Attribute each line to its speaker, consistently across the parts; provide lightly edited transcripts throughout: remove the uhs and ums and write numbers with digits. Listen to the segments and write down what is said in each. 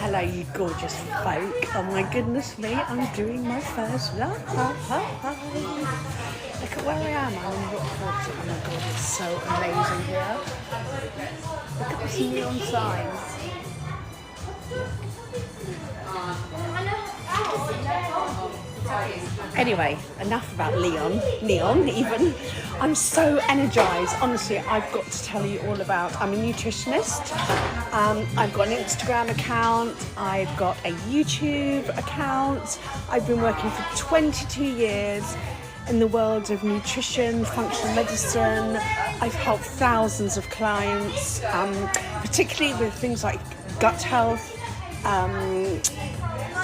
Speaker 1: Hello, you gorgeous folk. Oh my goodness me, I'm doing my first live. Look at where I am. I'm in Rockport. Oh my god, it's so amazing here. Look at this neon signs. Anyway, enough about neon even. I'm so energised. Honestly, I've got to tell you all about, I'm a nutritionist. I've got an Instagram account. I've got a YouTube account. I've been working for 22 years in the world of nutrition, functional medicine. I've helped thousands of clients, particularly with things like gut health,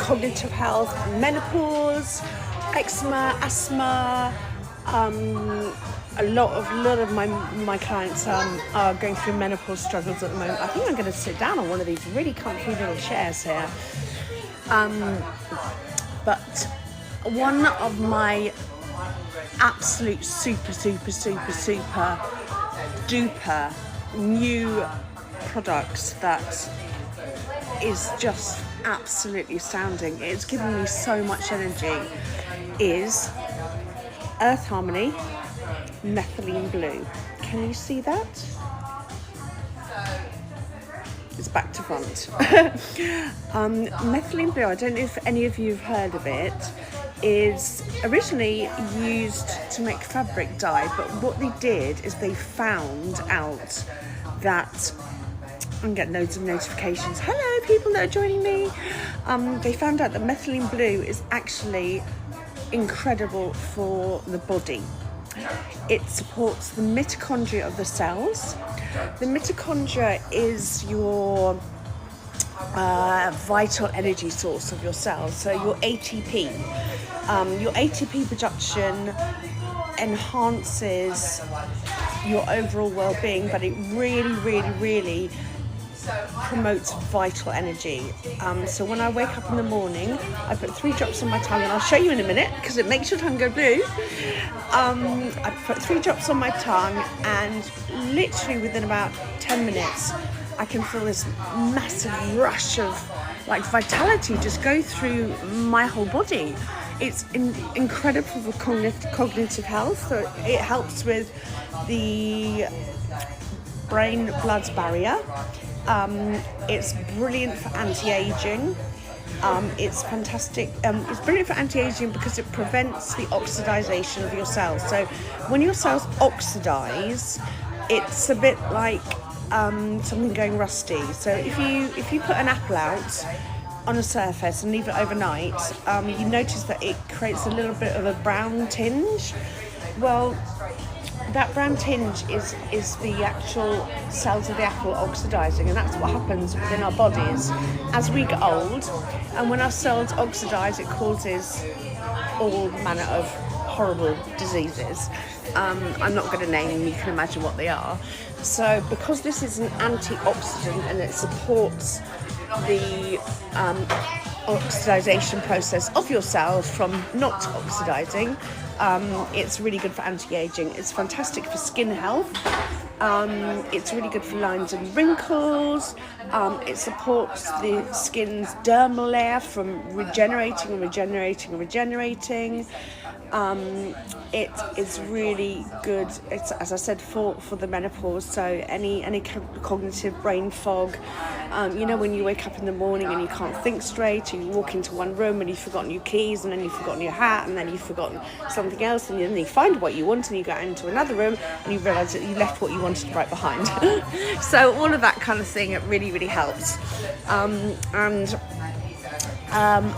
Speaker 1: cognitive health, menopause, eczema, asthma. A lot of my clients are going through menopause struggles at the moment. I think I'm going to sit down on one of these really comfy little chairs here. But one of my absolute super duper new products that is just absolutely astounding, it's given me so much energy, is Earth Harmony Methylene Blue. Can you see that? It's back to front. Methylene Blue, I don't know if any of you have heard of it, is originally used to make fabric dye, but what they did is they found out that, I'm getting loads of notifications, hello people that are joining me, they found out that methylene blue is actually incredible for the body. It supports the mitochondria of the cells. The mitochondria is your vital energy source of your cells, so your ATP. Your ATP production enhances your overall well-being, but it really promotes vital energy. So when I wake up in the morning, I put 3 drops on my tongue, and I'll show you in a minute because it makes your tongue go blue. I put 3 drops on my tongue, and literally within about 10 minutes I can feel this massive rush of like vitality just go through my whole body. It's incredible for cognitive health. So it helps with the brain-blood barrier. It's brilliant for anti-aging. It's fantastic. It's brilliant for anti-aging because it prevents the oxidization of your cells. So when your cells oxidize, it's a bit like something going rusty. So if you put an apple out on a surface and leave it overnight, you notice that it creates a little bit of a brown tinge. Well, that brown tinge is the actual cells of the apple oxidizing, and that's what happens within our bodies as we get old. And when our cells oxidize, it causes all manner of horrible diseases. I'm not going to name them, you can imagine what they are. So because this is an antioxidant and it supports the oxidization process of your cells from not oxidizing, it's really good for anti-aging. It's fantastic for skin health. It's really good for lines and wrinkles. It supports the skin's dermal layer from regenerating. It is really good. It's, as I said, for the menopause. So any cognitive brain fog. When you wake up in the morning and you can't think straight, and you walk into one room and you've forgotten your keys, and then you've forgotten your hat, and then you've forgotten something else, and then you find what you want, and you go into another room and you realise that you left what you wanted right behind. So all of that kind of thing, it really helps.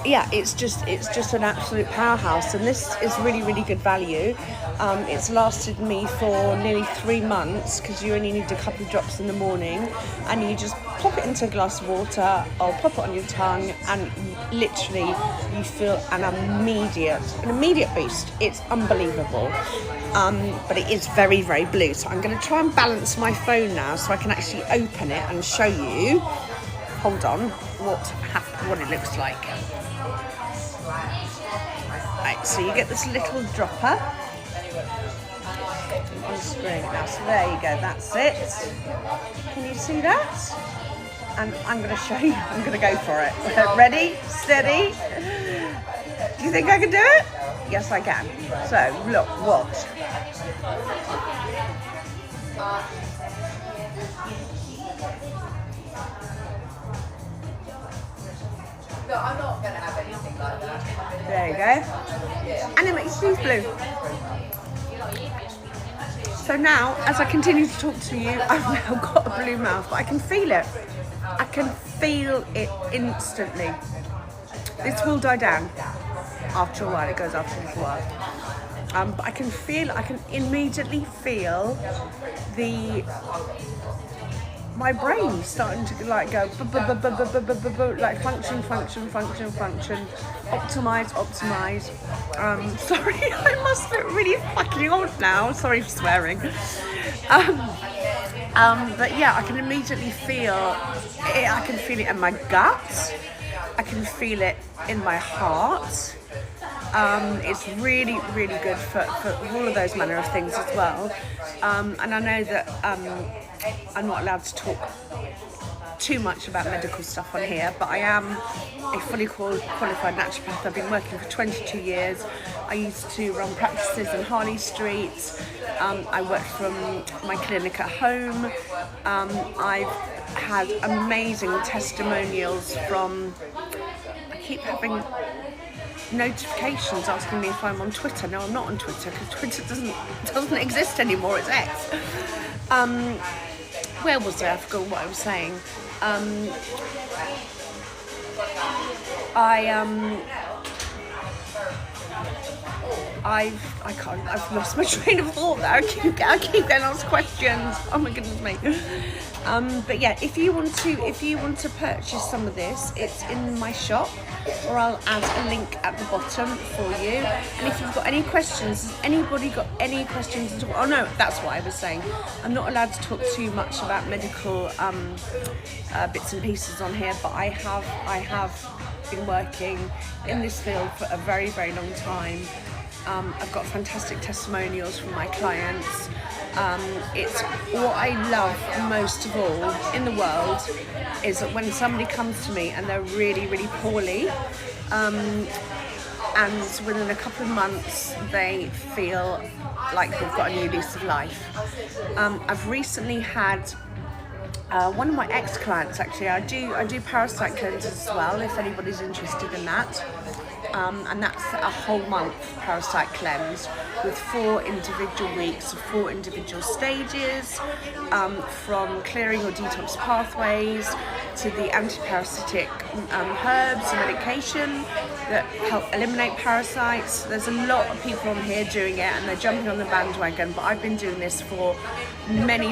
Speaker 1: It's just an absolute powerhouse, and this is really good value. It's lasted me for nearly 3 months because you only need a couple of drops in the morning, and you just pop it into a glass of water or pop it on your tongue, and literally you feel an immediate boost. It's unbelievable. But it is very blue. So I'm going to try and balance my phone now so I can actually open it and show you. Hold on, what it looks like. Right, so you get this little dropper on the screen now. So there you go, that's it. Can you see that? and I'm going to show you. I'm going to go for it. Ready? Steady? Do you think I can do it? Yes, I can. So, look, watch.
Speaker 2: No, I'm not going to have anything like that.
Speaker 1: There you go. And it makes your teeth blue. So now, as I continue to talk to you, I've now got a blue mouth, but I can feel it. I can feel it instantly. This will die down after a while. It goes after a little while. But I can immediately feel my brain starting to like go like function, optimize. Sorry, I must look really fucking old now. Sorry for swearing. But yeah, I can immediately feel it. I can feel it in my gut. I can feel it in my heart. It's really, really good for all of those manner of things as well. And I know that I'm not allowed to talk too much about medical stuff on here, but I am a fully qualified naturopath. I've been working for 22 years. I used to run practices in Harley Street. I worked from my clinic at home. I've had amazing testimonials from, I keep having notifications asking me if I'm on Twitter. No, I'm not on Twitter because Twitter doesn't exist anymore. It's X. Where was I? I forgot what I was saying. I've lost my train of thought there. I keep getting asked questions. Oh my goodness me. But yeah, if you want to purchase some of this, it's in my shop, or I'll add a link at the bottom for you. And if you've got any questions, has anybody got any questions at all? Oh no, that's what I was saying. I'm not allowed to talk too much about medical bits and pieces on here, but I have been working in this field for a very, very long time. I've got fantastic testimonials from my clients. It's what I love most of all in the world is that when somebody comes to me and they're really, really poorly, and within a couple of months they feel like they've got a new lease of life. I've recently had one of my ex-clients, actually. I do parasite cleanses as well, if anybody's interested in that. And that's a whole month parasite cleanse with 4 individual weeks, 4 individual stages, from clearing your detox pathways to the anti-parasitic herbs and medication that help eliminate parasites. There's a lot of people on here doing it and they're jumping on the bandwagon, but I've been doing this for many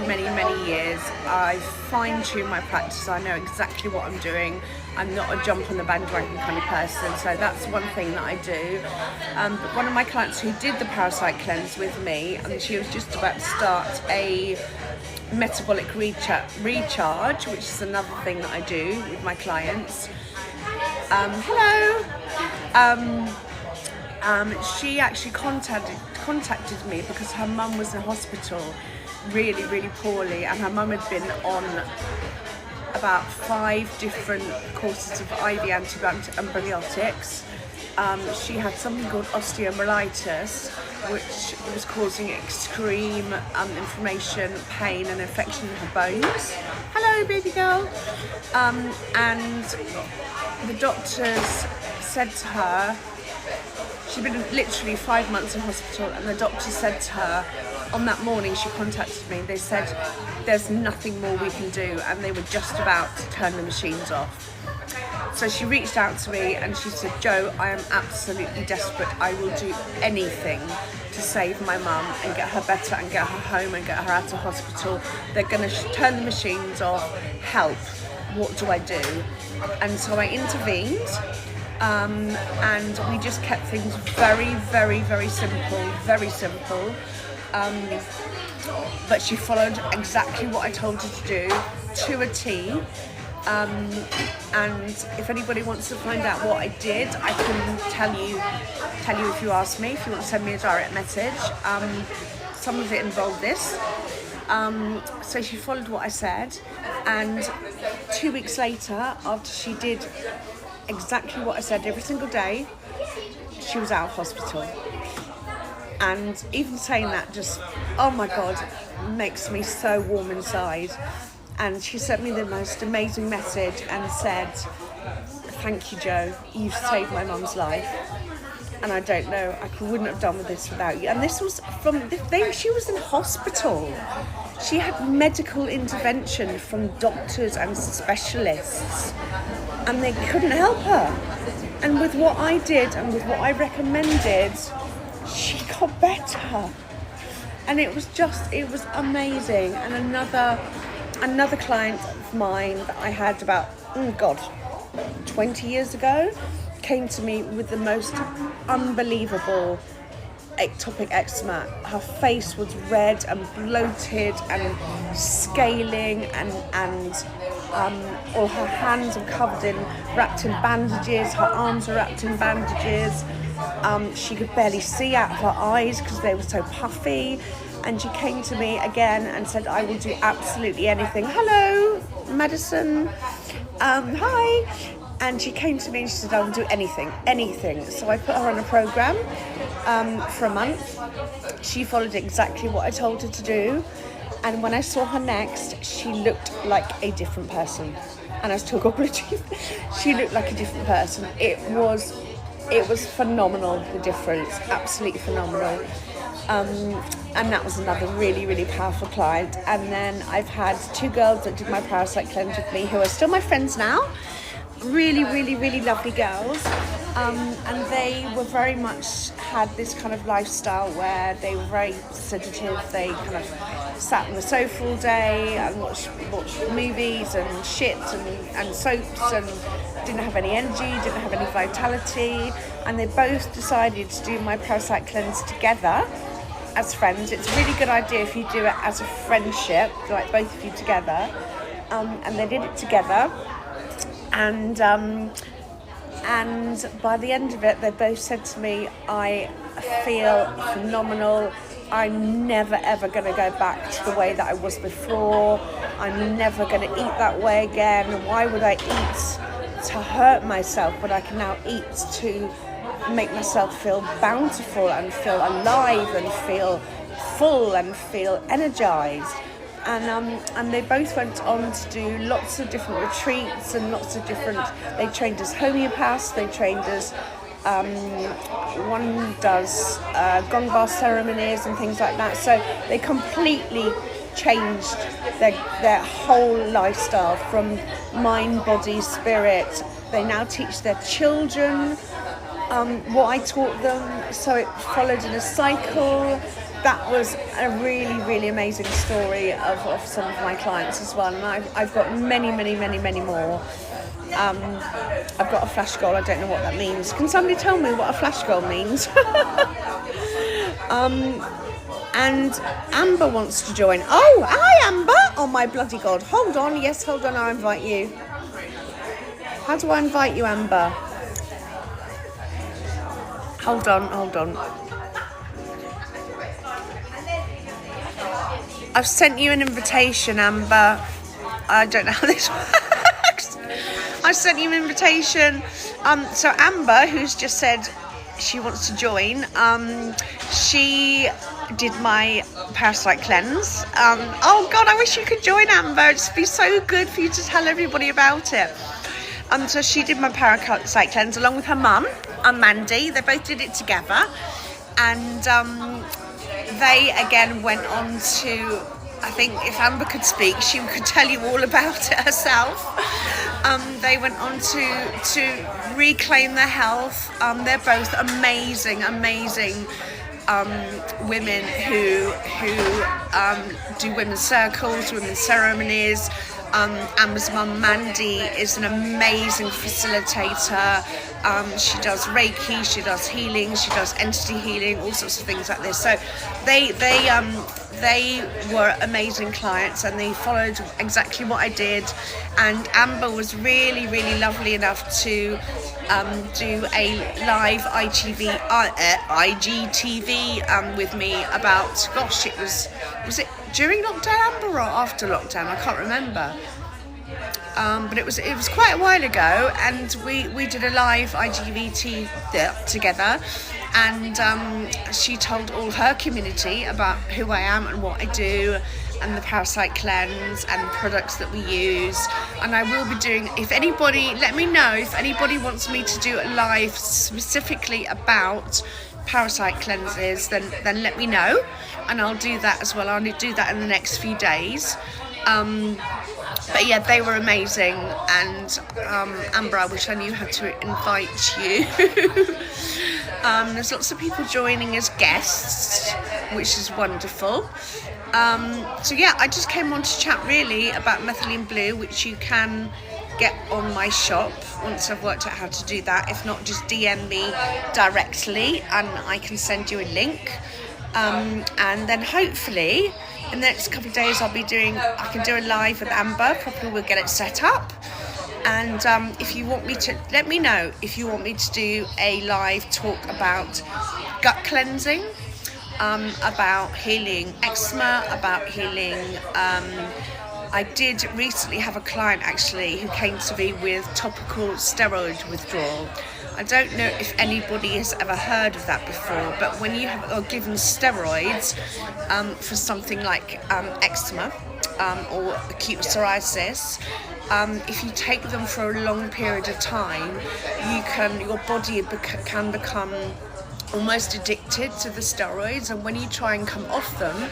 Speaker 1: years. I've fine-tuned my practice. I know exactly what I'm doing. I'm not a jump on the bandwagon kind of person, so that's one thing that I do. But one of my clients who did the parasite cleanse with me, and she was just about to start a metabolic recharge, which is another thing that I do with my clients. Hello. She actually contacted me because her mum was in hospital really, really poorly, and her mum had been on about 5 different courses of IV antibiotics. She had something called osteomyelitis, which was causing extreme inflammation, pain and infection in her bones. Hello, baby girl. And the doctors said to her, she'd been literally 5 months in hospital, and the doctor said to her, on that morning she contacted me, they said there's nothing more we can do, and they were just about to turn the machines off. So she reached out to me and she said, Jo, I am absolutely desperate. I will do anything to save my mum and get her better and get her home and get her out of hospital. They're going to turn the machines off. Help. What do I do? And so I intervened. And we just kept things very, very, very simple, but she followed exactly what I told her to do to a T. And if anybody wants to find out what I did, I can tell you if you ask me, if you want to send me a direct message. Some of it involved this. So she followed what I said, and 2 weeks later, after she did exactly what I said every single day, she was out of hospital. And even saying that just, oh my God, makes me so warm inside. And she sent me the most amazing message and said, "Thank you, Joe, you've saved my mum's life. And I don't know, I wouldn't have done this without you." And this was from the day she was in hospital. She had medical intervention from doctors and specialists, and they couldn't help her. And with what I did and with what I recommended, she got better. And it was amazing. And another client of mine that I had about, 20 years ago, came to me with the most unbelievable ectopic eczema. Her face was red and bloated and scaling, and all her hands were wrapped in bandages. Her arms were wrapped in bandages. She could barely see out of her eyes because they were so puffy. And she came to me again and said, "I will do absolutely anything." Hello, Madison. Hi. And she came to me and she said, "I will do anything. So I put her on a program for a month. She followed exactly what I told her to do. And when I saw her next, she looked like a different person. And I still got Bluetooth. She looked like a different person. It was phenomenal, the difference, absolutely phenomenal. And that was another really, really powerful client. And then I've had 2 girls that did my parasite cleanse with me who are still my friends now. Really, really, really lovely girls. And they were very much had this kind of lifestyle where they were very sedative. They kind of sat on the sofa all day and watched movies and shit and soaps and didn't have any energy, didn't have any vitality. And they both decided to do my parasite cleanse together as friends. It's a really good idea if you do it as a friendship, like both of you together. And they did it together. And by the end of it, they both said to me, "I feel phenomenal. I'm never ever going to go back to the way that I was before. I'm never going to eat that way again. Why would I eat to hurt myself when I can now eat to make myself feel bountiful and feel alive and feel full and feel energized?" And they both went on to do lots of different retreats and lots of different. They trained as homeopaths. They trained as one does gong bar ceremonies and things like that. So they completely changed their whole lifestyle from mind, body, spirit. They now teach their children what I taught them. So it followed in a cycle. That was a really, really amazing story of some of my clients as well. And I've got many, many, many, many more. I've got a flash goal. I don't know what that means. Can somebody tell me what a flash goal means? And Amber wants to join. Oh, hi, Amber. Oh, my bloody God. Hold on. Yes, hold on. I'll invite you. How do I invite you, Amber? Hold on. I've sent you an invitation, Amber. I don't know how this works. I sent you an invitation. So Amber, who's just said she wants to join, she did my parasite cleanse. Oh God, I wish you could join, Amber. It'd just be so good for you to tell everybody about it. So she did my parasite cleanse along with her mum and Mandy. They both did it together. And they again went on to, I think if Amber could speak, she could tell you all about it herself. They went on to reclaim their health. They're both amazing women who do women's circles, women's ceremonies. Amber's mum Mandy is an amazing facilitator. She does Reiki, she does healing, she does entity healing, all sorts of things like this. So they were amazing clients and they followed exactly what I did. And Amber was really, really lovely enough to do a live IGTV with me about, gosh, was it during lockdown, Amber, or after lockdown? I can't remember. But it was quite a while ago, and we did a live IGVT together, and she told all her community about who I am and what I do, and the parasite cleanse and the products that we use. And I will be doing, if anybody, let me know if anybody wants me to do a live specifically about parasite cleanses, then let me know, and I'll do that as well. I'll do that in the next few days. But yeah, they were amazing, and Amber, I wish I knew how to invite you. There's lots of people joining as guests, which is wonderful. So yeah, I just came on to chat really about methylene blue, which you can get on my shop once I've worked out how to do that. If not, just DM me directly and I can send you a link. And then hopefully in the next couple of days I can do a live with Amber. Probably we'll get it set up. And if you want me to, let me know if you want me to do a live talk about gut cleansing, about healing eczema, about healing. I did recently have a client actually who came to me with topical steroid withdrawal. I don't know if anybody has ever heard of that before, but when you are given steroids for something like eczema or acute psoriasis, if you take them for a long period of time, your body can become almost addicted to the steroids, and when you try and come off them,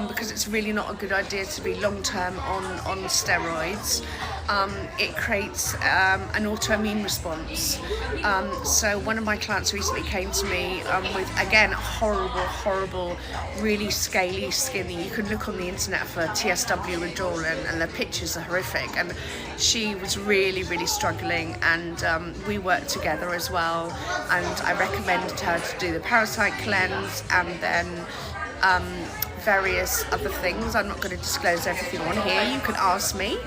Speaker 1: because it's really not a good idea to be long term on steroids, it creates an autoimmune response. So one of my clients recently came to me with, again, horrible, really scaly skin. You could look on the internet for TSW withdrawal and the pictures are horrific, and she was really struggling, and we worked together as well, and I recommended her to do the parasite cleanse and then various other things. I'm not going to disclose everything on here, you can ask me.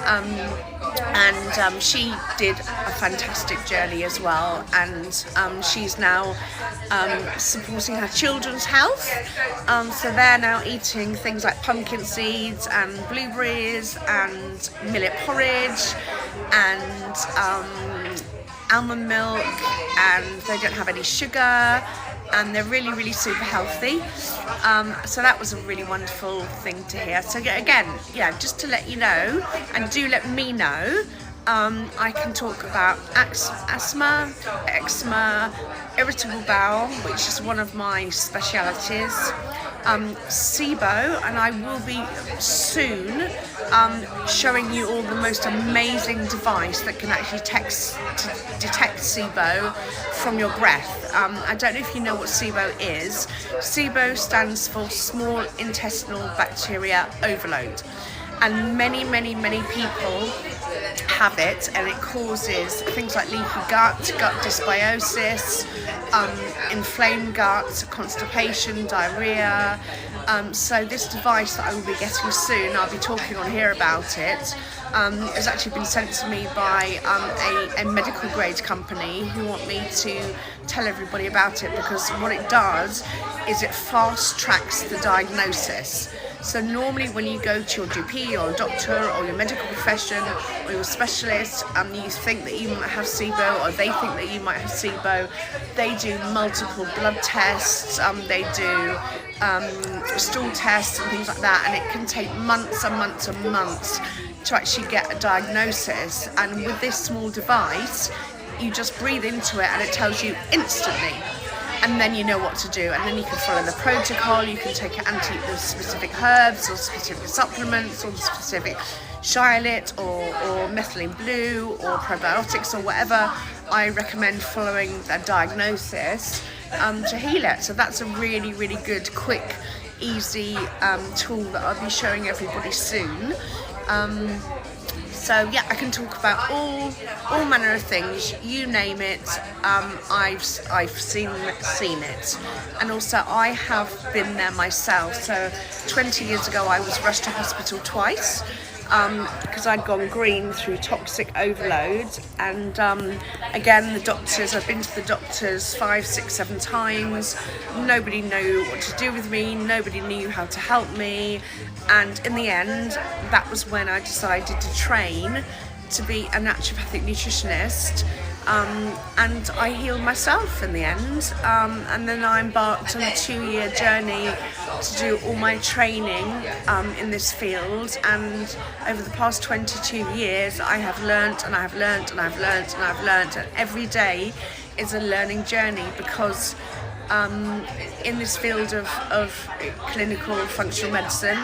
Speaker 1: And she did a fantastic journey as well, and she's now supporting her children's health, so they're now eating things like pumpkin seeds and blueberries and millet porridge and almond milk, and they don't have any sugar, and they're really super healthy. So that was a really wonderful thing to hear. So again, yeah, just to let you know, and do let me know, I can talk about asthma, eczema, irritable bowel, which is one of my specialities, SIBO, and I will be soon showing you all the most amazing device that can actually detect SIBO from your breath. I don't know if you know what SIBO is. SIBO stands for small intestinal bacteria overload, and many people have it, and it causes things like leaky gut dysbiosis, inflamed gut, constipation, diarrhea. So this device that I will be getting soon, I'll be talking on here about it, has actually been sent to me by a medical grade company who want me to tell everybody about it, because what it does is it fast tracks the diagnosis. So normally when you go to your GP or a doctor or your medical profession or your specialist, you think that you might have SIBO, or they think that you might have SIBO, they do multiple blood tests, they do stool tests and things like that, and it can take months and months to actually get a diagnosis. And with this small device, you just breathe into it and it tells you instantly, and then you know what to do, and then you can follow the protocol. You can take the specific herbs or specific supplements or the specific shallot or methylene blue or probiotics or whatever I recommend following the diagnosis to heal it. So that's a really good, quick, easy tool that I'll be showing everybody soon. So yeah, I can talk about all manner of things, you name it. I've seen it, and also I have been there myself. So 20 years ago I was rushed to hospital twice because I'd gone green through toxic overload. And again, I've been to the doctors 5, 6, 7 times. Nobody knew what to do with me. Nobody knew how to help me. And in the end, that was when I decided to train to be a naturopathic nutritionist. And I healed myself in the end, and then I embarked on a 2-year journey to do all my training in this field. And over the past 22 years, I have learnt and I've learnt and I've learnt and I've learnt, and every day is a learning journey, because in this field of clinical functional medicine,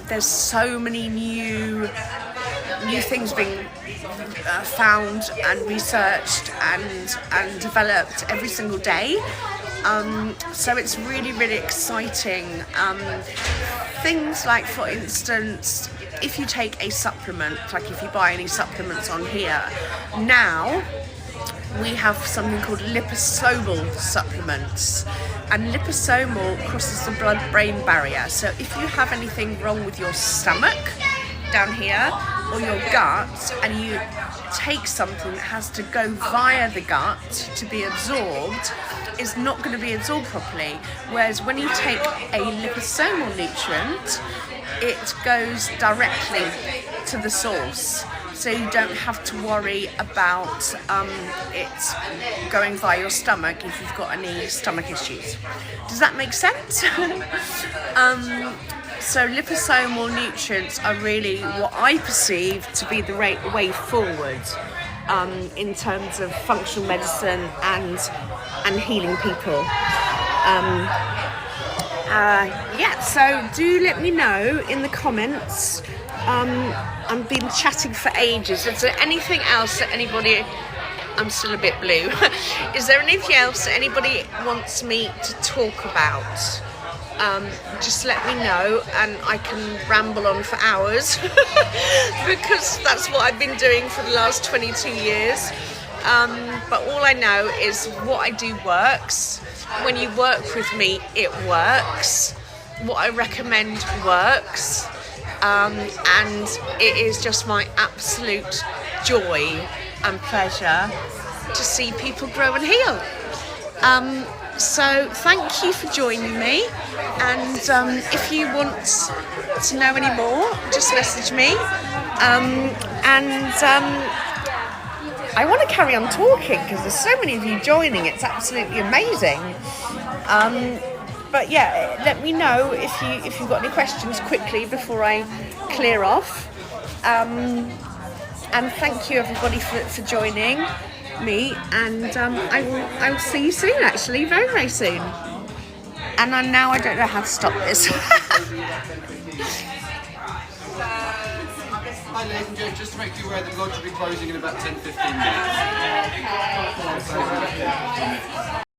Speaker 1: there's so many new things being found and researched and developed every single day. So it's really, really exciting. Things like, for instance, if you take a supplement, like if you buy any supplements on here, now we have something called liposomal supplements, and liposomal crosses the blood-brain barrier. So if you have anything wrong with your stomach down here or your gut, and you take something that has to go via the gut to be absorbed, is not going to be absorbed properly. Whereas when you take a liposomal nutrient, it goes directly to the source, so you don't have to worry about it going via your stomach if you've got any stomach issues. Does that make sense? So liposomal nutrients are really what I perceive to be the way forward in terms of functional medicine and healing people. So do let me know in the comments. I've been chatting for ages. Is there anything else that anybody... I'm still a bit blue. Is there anything else that anybody wants me to talk about? Just let me know, and I can ramble on for hours because that's what I've been doing for the last 22 years. But all I know is what I do works. When you work with me, it works. What I recommend works. And it is just my absolute joy and pleasure to see people grow and heal. So thank you for joining me, and if you want to know any more, just message me. I want to carry on talking because there's so many of you joining. It's absolutely amazing. But yeah, let me know if you've got any questions quickly before I clear off. And thank you everybody for joining me, and I will see you soon, actually, very, very soon. And now I don't know how to stop this.
Speaker 3: Hi ladies and gentlemen, just to make you aware, the lodge will be closing in about 10-15 minutes.
Speaker 1: Okay.